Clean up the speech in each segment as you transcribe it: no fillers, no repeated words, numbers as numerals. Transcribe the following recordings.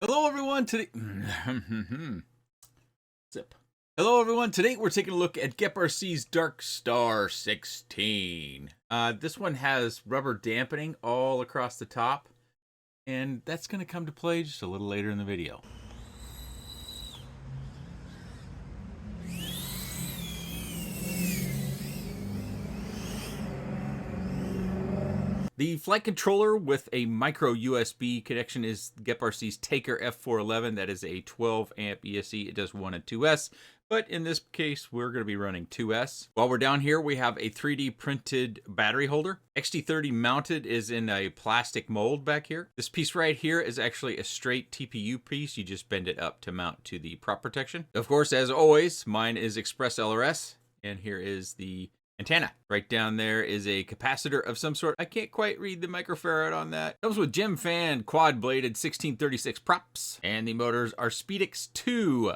Hello everyone, today Zip. Hello everyone, today we're taking a look at GepRC's DarkStar16. This one has rubber dampening all across the top, and that's going to come to play just a little later in the video. The flight controller with a micro USB connection is GepRC's Taker F411. That is a 12 amp ESC. It does 1 and 2S, but in this case, we're going to be running 2S. While we're down here, we have a 3D printed battery holder. XT30 mounted is in a plastic mold back here. This piece right here is actually a straight TPU piece. You just bend it up to mount to the prop protection. Of course, as always, mine is Express LRS, and here is the antenna. Right down there is a capacitor of some sort. I can't quite read the microfarad on that. Comes with Gem Fan quad bladed 1636 props, and the motors are Speedix 2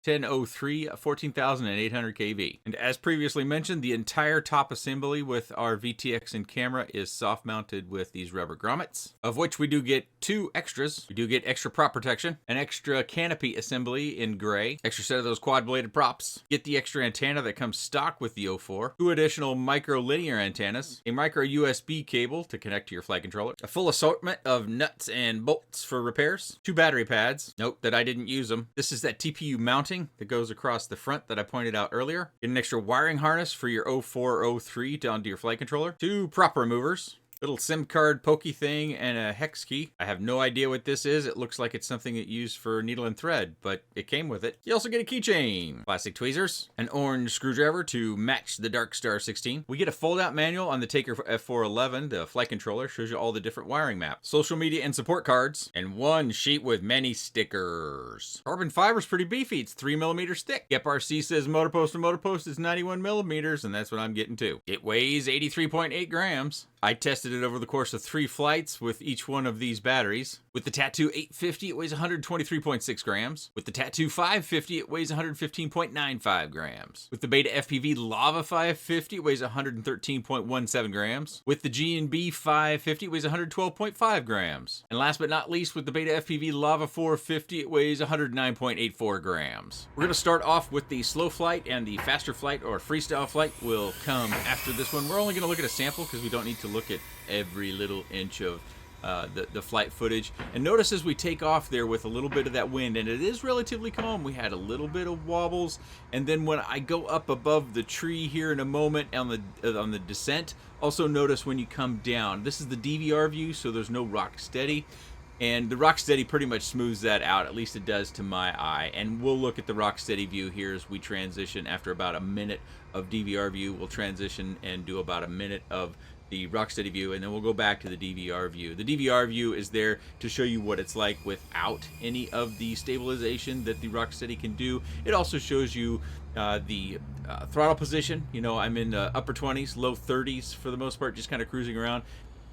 1003 14,800 kV. And as previously mentioned, the entire top assembly with our VTX and camera is soft mounted with these rubber grommets, of which we do get 2 extras. We do get extra prop protection, an extra canopy assembly in gray, extra set of those quad bladed props, get the extra antenna that comes stock with the 04, 2 additional micro linear antennas, a micro USB cable to connect to your flight controller, a full assortment of nuts and bolts for repairs, 2 battery pads. Note that I didn't use them. This is that TPU mounting that goes across the front that I pointed out earlier. Get an extra wiring harness for your 0403 down to your flight controller. 2 prop removers. Little SIM card pokey thing and a hex key. I have no idea what this is. It looks like it's something that you use for needle and thread, but it came with it. You also get a keychain, plastic tweezers, an orange screwdriver to match the DarkStar16. We get a fold-out manual on the Taker F411. The flight controller shows you all the different wiring maps, social media and support cards, and 1 sheet with many stickers. Carbon fiber's pretty beefy. It's 3mm thick. GepRC says motor post to motor post is 91mm, and that's what I'm getting to. It weighs 83.8 grams. I tested it over the course of 3 flights with each one of these batteries. With the Tattoo 850, it weighs 123.6 grams. With the Tattoo 550, it weighs 115.95 grams. With the Beta FPV Lava 550, it weighs 113.17 grams. With the G&B 550, it weighs 112.5 grams. And last but not least, with the Beta FPV Lava 450, it weighs 109.84 grams. We're going to start off with the slow flight, and the faster flight or freestyle flight will come after this one. We're only going to look at a sample because we don't need to look at every little inch of the flight footage. And notice as we take off there with a little bit of that wind, and it is relatively calm, we had a little bit of wobbles, and then when I go up above the tree here in a moment on the descent, also notice when you come down, this is the DVR view, so there's no rock steady. And the rock steady pretty much smooths that out, at least it does to my eye. And we'll look at the rock steady view here as we transition. After about a minute of DVR view, we'll transition and do about a minute of the rock steady view, and then we'll go back to the DVR view. The DVR view is there to show you what it's like without any of the stabilization that the rock steady can do. It also shows you the throttle position. You know, I'm in the upper 20s, low 30s for the most part, just kind of cruising around.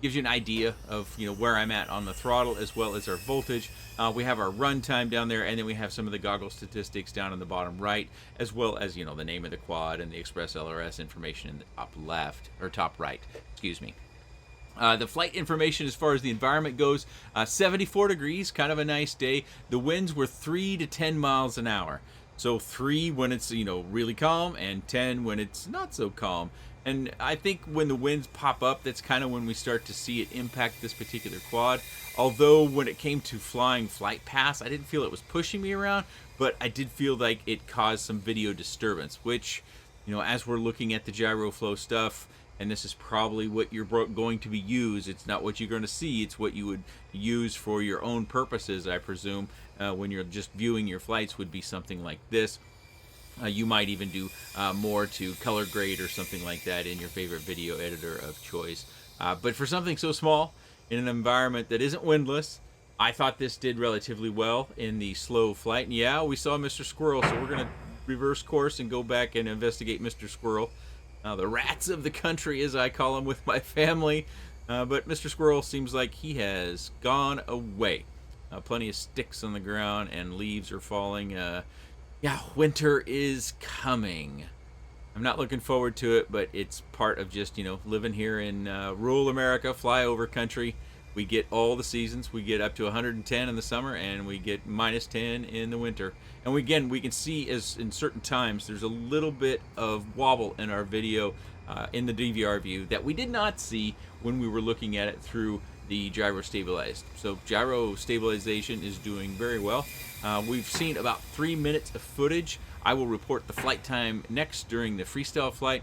Gives you an idea of, you know, where I'm at on the throttle as well as our voltage. We have our run time down there, and then we have some of the goggle statistics down in the bottom right, as well as, you know, the name of the quad and the Express LRS information in the top left, or top right, excuse me. The flight information as far as the environment goes, 74 degrees, kind of a nice day. The winds were 3 to 10 miles an hour. So 3 when it's, you know, really calm, and 10 when it's not so calm. And I think when the winds pop up, that's kind of when we start to see it impact this particular quad. Although when it came to flying flight paths, I didn't feel it was pushing me around, but I did feel like it caused some video disturbance, which, you know, as we're looking at the gyro flow stuff, and this is probably what you're going to be used. It's not what you're going to see. It's what you would use for your own purposes, I presume, when you're just viewing your flights would be something like this. You might even do more to color grade or something like that in your favorite video editor of choice. But for something so small, in an environment that isn't windless, I thought this did relatively well in the slow flight. And yeah, we saw Mr. Squirrel, so we're going to reverse course and go back and investigate Mr. Squirrel. The rats of the country, as I call him with my family. But Mr. Squirrel seems like he has gone away. Plenty of sticks on the ground and leaves are falling. Yeah, winter is coming. I'm not looking forward to it, but it's part of just, you know, living here in rural America, flyover country. We get all the seasons. We get up to 110 in the summer, and we get -10 in the winter. And again, we can see as in certain times there's a little bit of wobble in our video in the DVR view that we did not see when we were looking at it through the gyro stabilized. So gyro stabilization is doing very well. We've seen about 3 minutes of footage. I will report the flight time next during the freestyle flight,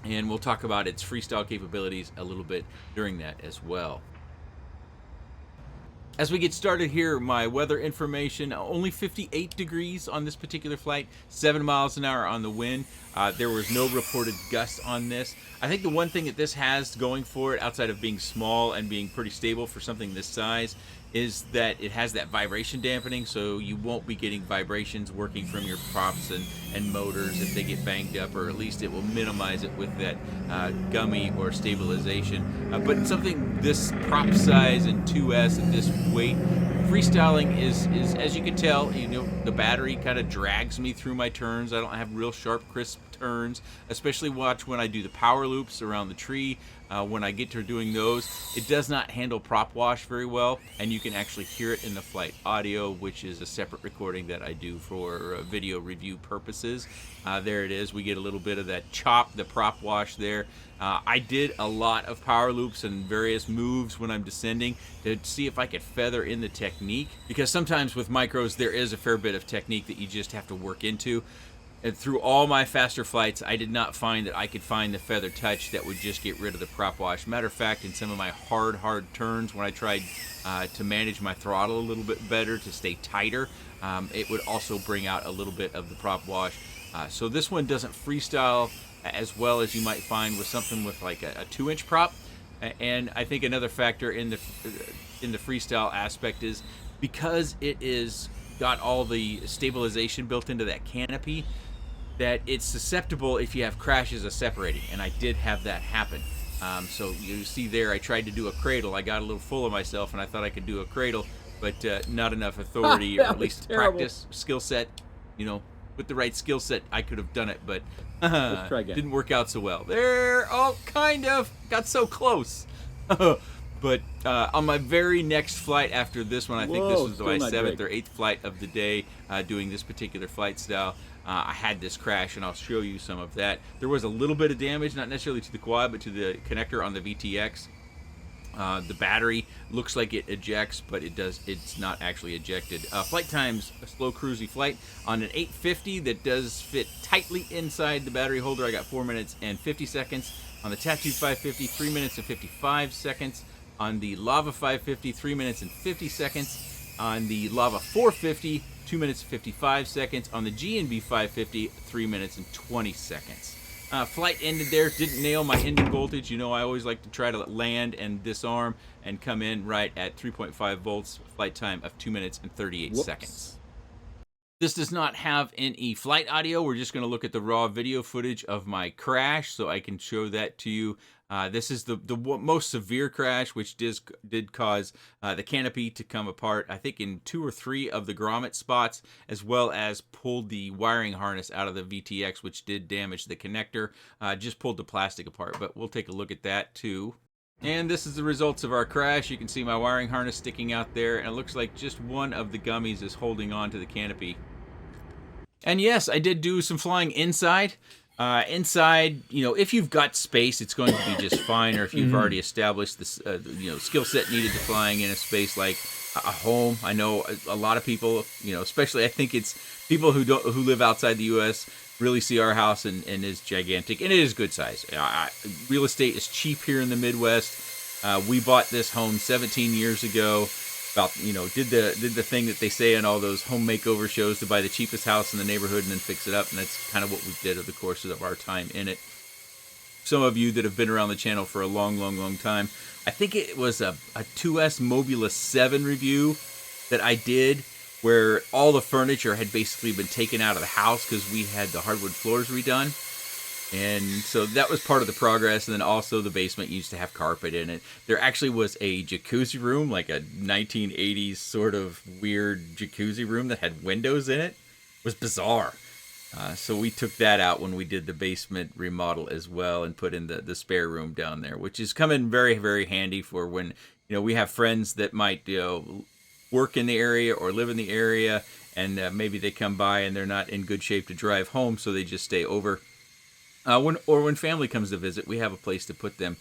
and we'll talk about its freestyle capabilities a little bit during that as well. As we get started here, my weather information, only 58 degrees on this particular flight, 7 miles an hour on the wind. There was no reported gusts on this. I think the one thing that this has going for it, outside of being small and being pretty stable for something this size, is that it has that vibration dampening, so you won't be getting vibrations working from your props and motors if they get banged up, or at least it will minimize it with that gummy or stabilization. But something this prop size and 2S and this weight, freestyling is as you can tell, the battery kind of drags me through my turns. I don't have real sharp, crisp turns, especially when I do the power loops around the tree. When I get to doing those, it does not handle prop wash very well, and you can actually hear it in the flight audio, which is a separate recording that I do for video review purposes. There it is. We get a little bit of that chop, the prop wash there. I did a lot of power loops and various moves when I'm descending to see if I could feather in the technique, because sometimes with micros there is a fair bit of technique that you just have to work into. And through all my faster flights, I did not find that I could find the feather touch that would just get rid of the prop wash. Matter of fact, in some of my hard turns, when I tried to manage my throttle a little bit better to stay tighter, it would also bring out a little bit of the prop wash. So this one doesn't freestyle as well as you might find with something with like a 2-inch prop. And I think another factor in the freestyle aspect is because it is got all the stabilization built into that canopy, that it's susceptible if you have crashes of separating, and I did have that happen. So you see there, I tried to do a cradle. I got a little full of myself, and I thought I could do a cradle, but not enough authority, or at least practice, skill set. With the right skill set, I could have done it, but Let's try again. didn't work out so well. There, kind of got so close. But on my very next flight after this one, I think this was my 7th or 8th flight of the day doing this particular flight style, I had this crash, and I'll show you some of that. There was a little bit of damage, not necessarily to the quad, but to the connector on the VTX. The battery looks like it ejects, but it's not actually ejected. Flight time's a slow cruisy flight on an 850 that does fit tightly inside the battery holder. I got 4 minutes and 50 seconds. On the Tattoo 550, 3 minutes and 55 seconds. On the Lava 550, 3 minutes and 50 seconds. On the Lava 450, 2 minutes and 55 seconds. On the G&B 550, 3 minutes and 20 seconds. Flight ended there. Didn't nail my ending voltage. I always like to try to land and disarm and come in right at 3.5 volts. Flight time of 2 minutes and 38 seconds. This does not have any flight audio. We're just going to look at the raw video footage of my crash, so I can show that to you. This is the most severe crash, which did cause the canopy to come apart, I think in 2 or 3 of the grommet spots, as well as pulled the wiring harness out of the VTX, which did damage the connector. Just pulled the plastic apart, but we'll take a look at that too. And this is the results of our crash. You can see my wiring harness sticking out there, and it looks like just one of the gummies is holding on to the canopy. And yes, I did do some flying inside. Inside, if you've got space, it's going to be just fine. Or if you've already established this, skill set needed to flying in a space like a home. I know a lot of people, especially I think it's people who live outside the U.S. really see our house and is gigantic, and it is good size. Real estate is cheap here in the Midwest. We bought this home 17 years ago. Did the thing that they say in all those home makeover shows, to buy the cheapest house in the neighborhood and then fix it up, and that's kind of what we did over the course of our time in it. Some of you that have been around the channel for a long time, I think it was a 2S Mobula 7 review that I did, where all the furniture had basically been taken out of the house because we had the hardwood floors redone. And so that was part of the progress. And then also the basement used to have carpet in it. There actually was a jacuzzi room, like a 1980s sort of weird jacuzzi room that had windows in it. It was bizarre. So we took that out when we did the basement remodel as well, and put in the spare room down there, which is coming very, very handy for when we have friends that might work in the area or live in the area, and maybe they come by and they're not in good shape to drive home, so they just stay over. When family comes to visit, we have a place to put them.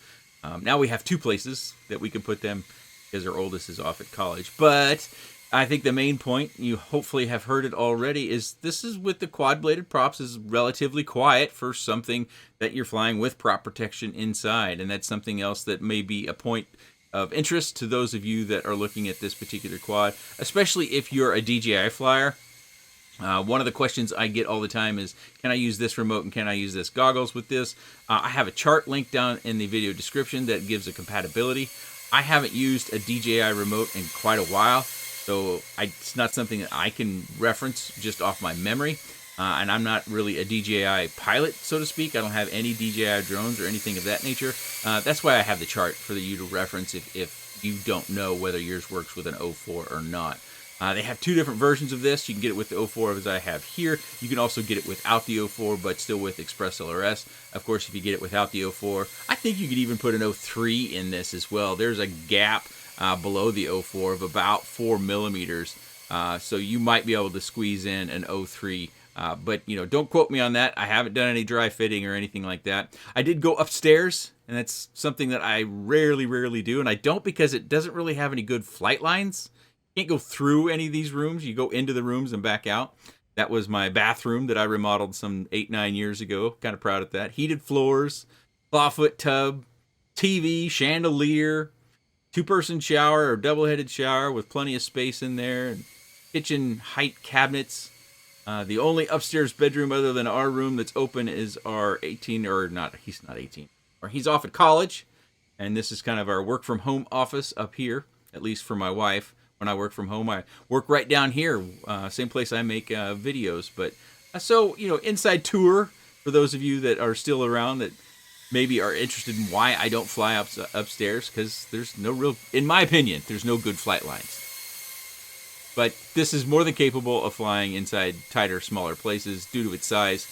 Now we have two places that we can put them because our oldest is off at college. But I think the main point, you hopefully have heard it already, is this is with the quad-bladed props is relatively quiet for something that you're flying with prop protection inside. And that's something else that may be a point of interest to those of you that are looking at this particular quad, especially if you're a DJI flyer. One of the questions I get all the time is, can I use this remote and can I use this goggles with this? I have a chart linked down in the video description that gives a compatibility. I haven't used a DJI remote in quite a while, so it's not something that I can reference just off my memory. And I'm not really a DJI pilot, so to speak. I don't have any DJI drones or anything of that nature. That's why I have the chart for you to reference if you don't know whether yours works with an 04 or not. They have two different versions of this. You can get it with the 04 as I have here. You can also get it without the 04, but still with Express LRS. Of course, if you get it without the 04, I think you could even put an 03 in this as well. There's a gap below the 04 of about 4 millimeters. So you might be able to squeeze in an 03. But, don't quote me on that. I haven't done any dry fitting or anything like that. I did go upstairs, and that's something that I rarely do. And I don't because it doesn't really have any good flight lines. You can't go through any of these rooms. You go into the rooms and back out. That was my bathroom that I remodeled some 8-9 years ago. Kind of proud of that. Heated floors, clawfoot tub, TV, chandelier, two-person shower or double-headed shower with plenty of space in there, and kitchen height cabinets. The only upstairs bedroom other than our room that's open is our 18, or not, he's not 18, or he's off at college. And this is kind of our work from home office up here, at least for my wife. When I work from home, I work right down here, same place I make videos. But so, inside tour for those of you that are still around that maybe are interested in why I don't fly upstairs, because there's no real, in my opinion, there's no good flight lines. But this is more than capable of flying inside tighter, smaller places due to its size.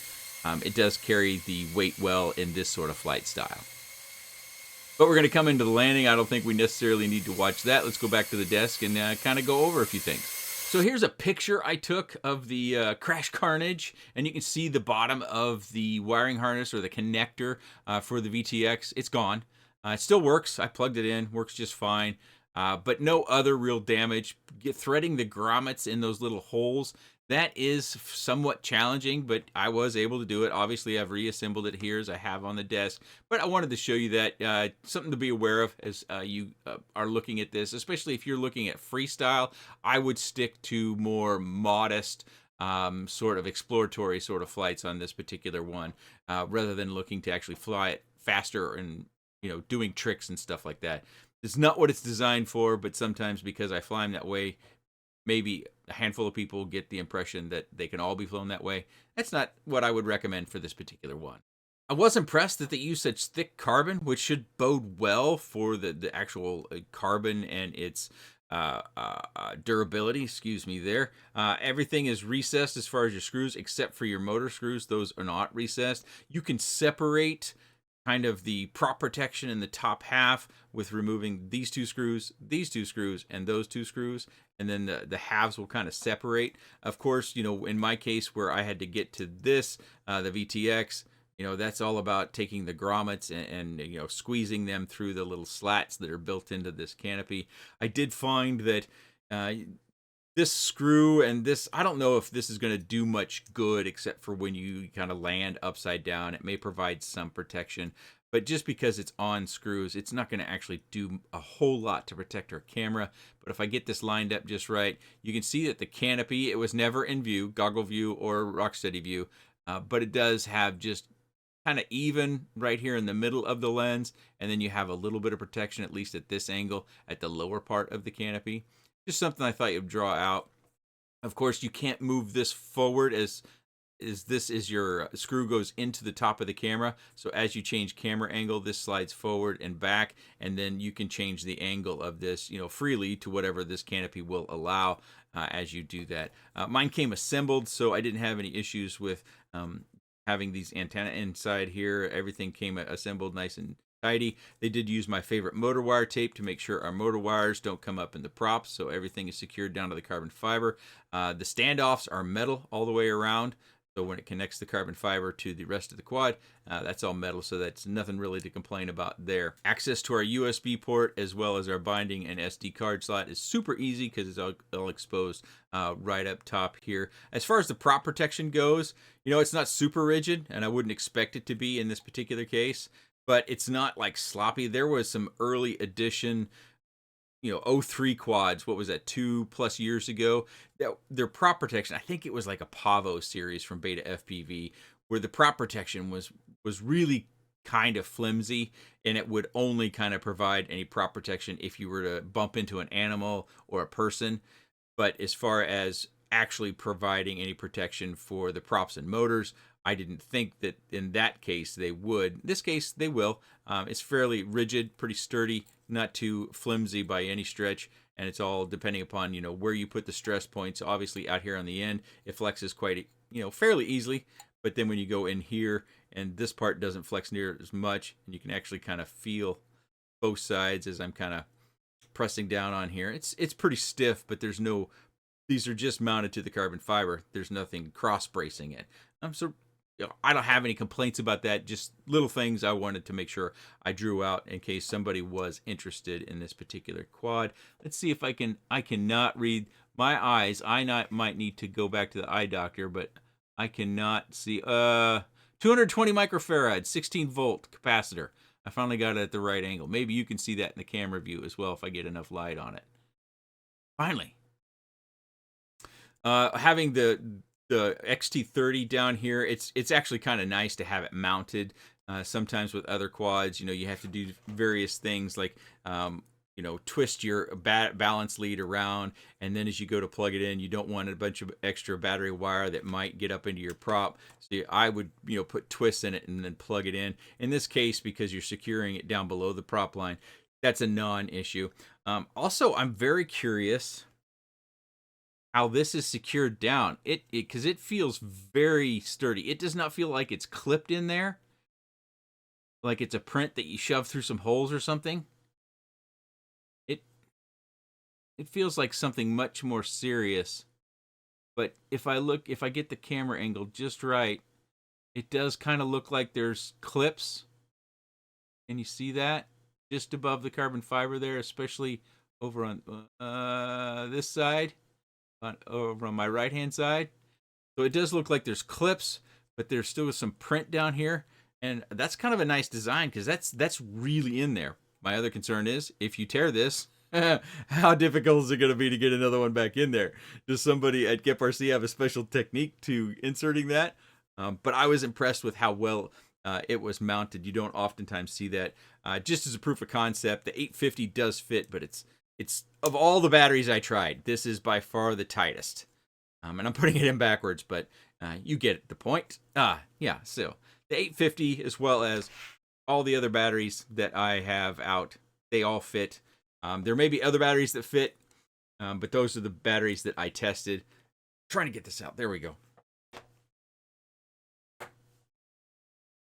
It does carry the weight well in this sort of flight style. But we're going to come into the landing. I don't think we necessarily need to watch that. Let's go back to the desk and kind of go over a few things. So here's a picture I took of the crash carnage, and you can see the bottom of the wiring harness or the connector for the VTX. It's gone. It still works. I plugged it in. Works just fine. But no other real damage. Threading the grommets in those little holes, that is somewhat challenging, but I was able to do it. Obviously, I've reassembled it here as I have on the desk, but I wanted to show you that something to be aware of as you are looking at this, especially if you're looking at freestyle. I would stick to more modest sort of exploratory sort of flights on this particular one, rather than looking to actually fly it faster and doing tricks and stuff like that. It's not what it's designed for, but sometimes because I fly them that way, maybe a handful of people get the impression that they can all be flown that way. That's not what I would recommend for this particular one. I was impressed that they use such thick carbon, which should bode well for the actual carbon and its durability. Excuse me there. Everything is recessed as far as your screws, except for your motor screws. Those are not recessed. You can separate kind of the prop protection in the top half with removing these two screws, and those two screws, and then the halves will kind of separate. Of course, in my case where I had to get to this, the VTX, that's all about taking the grommets and squeezing them through the little slats that are built into this canopy. I did find that this screw and this, I don't know if this is going to do much good except for when you kind of land upside down. It may provide some protection, but just because it's on screws, it's not going to actually do a whole lot to protect our camera. But if I get this lined up just right, you can see that the canopy, it was never in view, goggle view or rocksteady view, but it does have just kind of even right here in the middle of the lens, and then you have a little bit of protection, at least at this angle, at the lower part of the canopy. Just something I thought you'd draw out. Of course, you can't move this forward as this is your screw goes into the top of the camera. So as you change camera angle, this slides forward and back, and then you can change the angle of this, freely to whatever this canopy will allow as you do that. Mine came assembled, so I didn't have any issues with having these antenna inside here. Everything came assembled nice and tidy. They did use my favorite motor wire tape to make sure our motor wires don't come up in the props, so everything is secured down to the carbon fiber. The standoffs are metal all the way around, so when it connects the carbon fiber to the rest of the quad, that's all metal, so that's nothing really to complain about there. Access to our USB port as well as our binding and SD card slot is super easy because it's all exposed right up top here. As far as the prop protection goes, you know, it's not super rigid, and I wouldn't expect it to be in this particular case, but it's not like sloppy. There was some early edition, you know, 03 quads, what was that, 2+ years ago, that their prop protection, I think it was like a Pavo series from Beta FPV, where the prop protection was really kind of flimsy, and it would only kind of provide any prop protection if you were to bump into an animal or a person. But as far as actually providing any protection for the props and motors, I didn't think that in that case they would. In this case, they will. It's fairly rigid, pretty sturdy, not too flimsy by any stretch, and it's all depending upon, you know, where you put the stress points. Obviously, out here on the end, it flexes quite, you know, fairly easily. But then when you go in here, and this part doesn't flex near as much, and you can actually kind of feel both sides as I'm kind of pressing down on here. It's pretty stiff, but there's no. These are just mounted to the carbon fiber. There's nothing cross bracing it. So, you know, I don't have any complaints about that. Just little things I wanted to make sure I drew out in case somebody was interested in this particular quad. Let's see if I cannot read my eyes. Might need to go back to the eye doctor, but I cannot see. 220 microfarad, 16-volt capacitor. I finally got it at the right angle. Maybe you can see that in the camera view as well if I get enough light on it. Finally. Having the XT30 down here, it's actually kind of nice to have it mounted. Sometimes with other quads, you know, you have to do various things like, you know, twist your balance lead around, and then as you go to plug it in, you don't want a bunch of extra battery wire that might get up into your prop. So I would, you know, put twists in it and then plug it in. In this case, because you're securing it down below the prop line, that's a non-issue. Also, I'm very curious how this is secured down. Because it feels very sturdy. It does not feel like it's clipped in there, like it's a print that you shove through some holes or something. It feels like something much more serious. But if I get the camera angle just right, it does kind of look like there's clips. Can you see that? Just above the carbon fiber there, especially over on this side, over on my right-hand side. So it does look like there's clips, but there's still some print down here. And that's kind of a nice design because that's really in there. My other concern is if you tear this, how difficult is it going to be to get another one back in there? Does somebody at GepRC have a special technique to inserting that? But I was impressed with how well it was mounted. You don't oftentimes see that. Just as a proof of concept, the 850 does fit, but it's of all the batteries I tried, this is by far the tightest. And I'm putting it in backwards, but you get the point. Yeah, so the 850 as well as all the other batteries that I have out, they all fit. There may be other batteries that fit, but those are the batteries that I tested. Trying to get this out. There we go.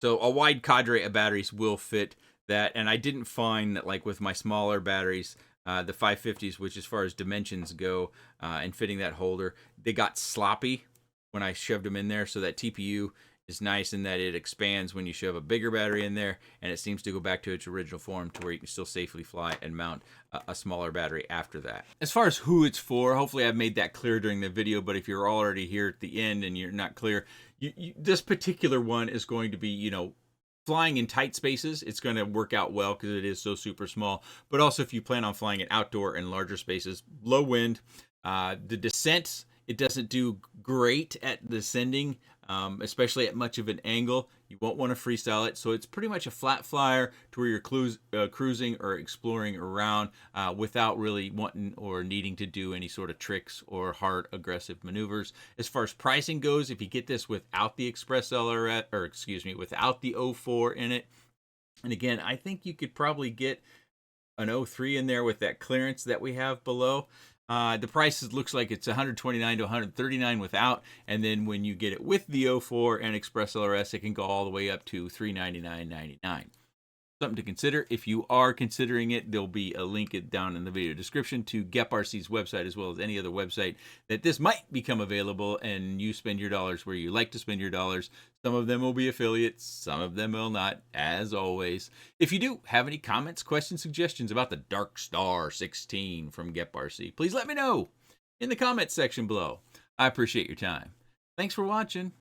So a wide cadre of batteries will fit that, and I didn't find that, like with my smaller batteries, the 550s, which as far as dimensions go, and fitting that holder, they got sloppy when I shoved them in there. So that TPU is nice in that it expands when you shove a bigger battery in there, and it seems to go back to its original form to where you can still safely fly and mount a smaller battery after that. As far as who it's for, hopefully I've made that clear during the video, but if you're already here at the end and you're not clear, this particular one is going to be, you know, flying in tight spaces. It's going to work out well because it is so super small, but also if you plan on flying it outdoor and larger spaces, low wind, the descent, it doesn't do great at descending, especially at much of an angle. You won't want to freestyle it. So it's pretty much a flat flyer to where you're cruising or exploring around without really wanting or needing to do any sort of tricks or hard aggressive maneuvers. As far as pricing goes, if you get this without the Express LRS, or excuse me, without the 04 in it, and again, I think you could probably get an 03 in there with that clearance that we have below. The price looks like it's $129 to $139 without, and then when you get it with the 04 and Express LRS, it can go all the way up to $399.99. Something to consider. If you are considering it, there'll be a link down in the video description to GepRC's website, as well as any other website that this might become available, and you spend your dollars where you like to spend your dollars. Some of them will be affiliates, some of them will not, as always. If you do have any comments, questions, suggestions about the DarkStar16 from GepRC, please let me know in the comments section below. I appreciate your time. Thanks for watching.